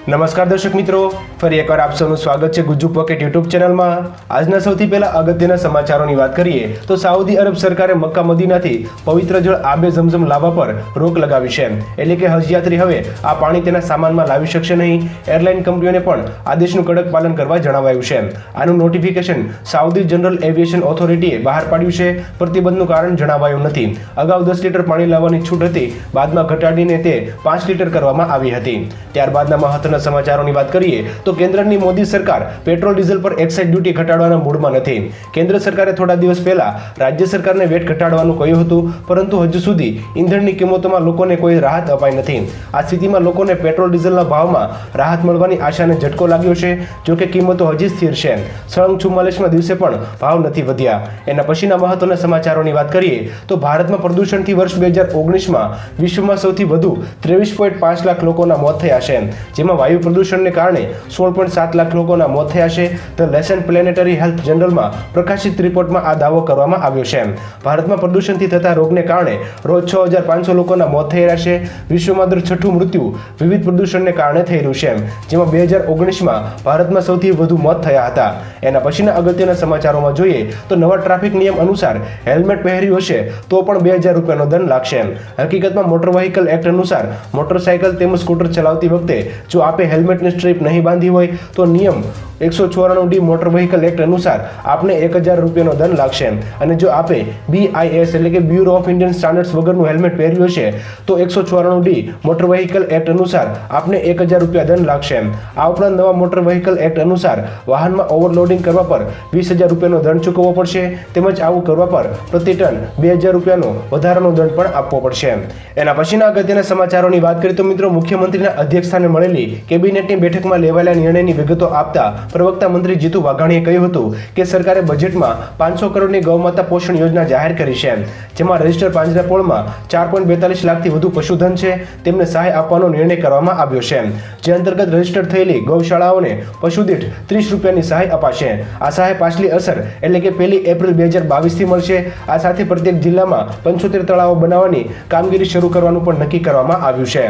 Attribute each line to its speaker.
Speaker 1: નમસ્કાર દર્શક મિત્રો, ફરી એકવાર આપ સૌનું સ્વાગત છે ગુજ્જુ પોકેટ યુટ્યુબ ચેનલમાં। આજના સૌથી પહેલા અગત્યના સમાચારોની વાત કરીએ તો સાઉદી અરબ સરકારે મક્કા મદીનાથી પવિત્ર જળ આબે ઝમઝમ લાવવા પર રોક લગાવી છે, એટલે કે હજયાત્રી હવે આ પાણી તેના સામાનમાં લાવી શકશે નહીં। એરલાઇન કંપનીઓને પણ આદેશનું કડક પાલન કરવા જણાવાયું છે। આનું નોટિફિકેશન સાઉદી જનરલ એવિએશન ઓથોરિટીએ બહાર પાડ્યું છે। પ્રતિબંધનું કારણ જણાવાયું નથી। અગાઉ 10 લીટર પાણી લાવવાની છૂટ હતી, બાદમાં ઘટાડીને તે 5 લીટર કરવામાં આવી હતી। ત્યારબાદના મહત્વના સમાચારોની વાત કરીએ તો કેન્દ્રની મોદી સરકાર પેટ્રોલ ડીઝલ પર એક્સાઇઝ ડ્યુટી ઘટાડવાના મૂડમાં નથી। કેન્દ્ર સરકારે થોડા દિવસ પહેલા રાજ્ય સરકારને વેટ ઘટાડવાનું કહ્યું હતું, પરંતુ હજુ સુધી ઈંધણની કિંમતોમાં લોકોને કોઈ રાહત અપાઈ નથી। આ સ્થિતિમાં લોકોને પેટ્રોલ ડીઝલના ભાવમાં રાહત મળવાની આશાને ઝટકો લાગ્યો છે। જો કે કિંમતો હજી સ્થિર છે। સળંગ 44માં દિવસે પણ ભાવ નથી વધ્યા। એના પછીના મહત્વના સમાચારોની વાત કરીએ તો ભારતમાં પ્રદૂષણથી વર્ષ 2019માં વિશ્વમાં સૌથી વધુ 23.5 લાખ લોકોના મોત થયા છે, જેમાં વાયુ પ્રદૂષણને કારણે 16.7 લાખ લોકોના મોત થયા છે। ધ લેસન પ્લેનેટરી હેલ્થ જનરલમાં પ્રકાશિત રિપોર્ટમાં આ દાવો કરવામાં આવ્યો છે। ભારતમાં પ્રદૂષણથી થતા રોગને કારણે રોજ 6500 લોકોના મોત થઈ રહ્યા છે। વિશ્વમાં દર 6ઠું મૃત્યુ વિવિધ પ્રદૂષણને કારણે થઈ રહ્યું છે, જેમાં 2019માં ભારતમાં સૌથી વધુ મોત થયા હતા। એના પછીના અગત્યના સમાચારોમાં જોઈએ તો નવા ટ્રાફિક નિયમ અનુસાર હેલ્મેટ પહેર્યું હશે તો પણ 2000 રૂપિયાનો દંડ લાગશે। હકીકતમાં મોટર વ્હીકલ એક્ટ અનુસાર મોટરસાયકલ તેમજ સ્કૂટર ચલાવતી વખતે જો આપે હેલ્મેટની સ્ટ્રીપ નહીં બાંધી હોય તો નિયમ 194D મોટર વ્હીકલ એક્ટ અનુસાર આપને 1000 રૂપિયાનો દંડ લાગશે, અને જો આપે BIS એટલે કે બ્યુરો ઓફ ઇન્ડિયન સ્ટાન્ડર્ડ્સ વગરનું હેલ્મેટ પહેર્યું હશે તો 194D મોટર વ્હીકલ એક્ટ અનુસાર આપને 1000 રૂપિયા દંડ લાગશે। આ ઉપરાંત નવા મોટર વ્હીકલ એક્ટ અનુસાર વાહનમાં ઓવરલોડિંગ કરવા પર 20000 રૂપિયાનો દંડ ચૂકવવો પડશે, તેમજ આવું કરવા પર પ્રતિ ટન 2000 રૂપિયાનો વધારાનો દંડ પણ આપવો પડશે। એના પછીના અગત્યના સમાચારોની વાત કરીએ તો મિત્રો, મુખ્યમંત્રીના અધ્યક્ષસ્થાને મળેલી કેબિનેટની બેઠકમાં લેવાયેલા નિર્ણયની વિગતો આપતા પ્રવક્તા મંત્રી જીતુ વાઘાણીએ કહ્યું હતું કે સરકારે બજેટમાં 500 કરોડની ગૌમાતા પોષણ યોજના જાહેર કરી છે, જેમાં રજિસ્ટર પાંજરાપોળમાં 4.42 લાખથી વધુ પશુધન છે તેમને સહાય આપવાનો નિર્ણય કરવામાં આવ્યો છે, જે અંતર્ગત રજિસ્ટર થયેલી ગૌશાળાઓને પશુદીઠ 30 રૂપિયાની સહાય અપાશે। આ સહાય પાછલી અસર એટલે કે 1 એપ્રિલ 2022થી મળશે। આ સાથે પ્રત્યેક જિલ્લામાં 75 તળાવો બનાવવાની કામગીરી શરૂ કરવાનું પણ નક્કી કરવામાં આવ્યું છે।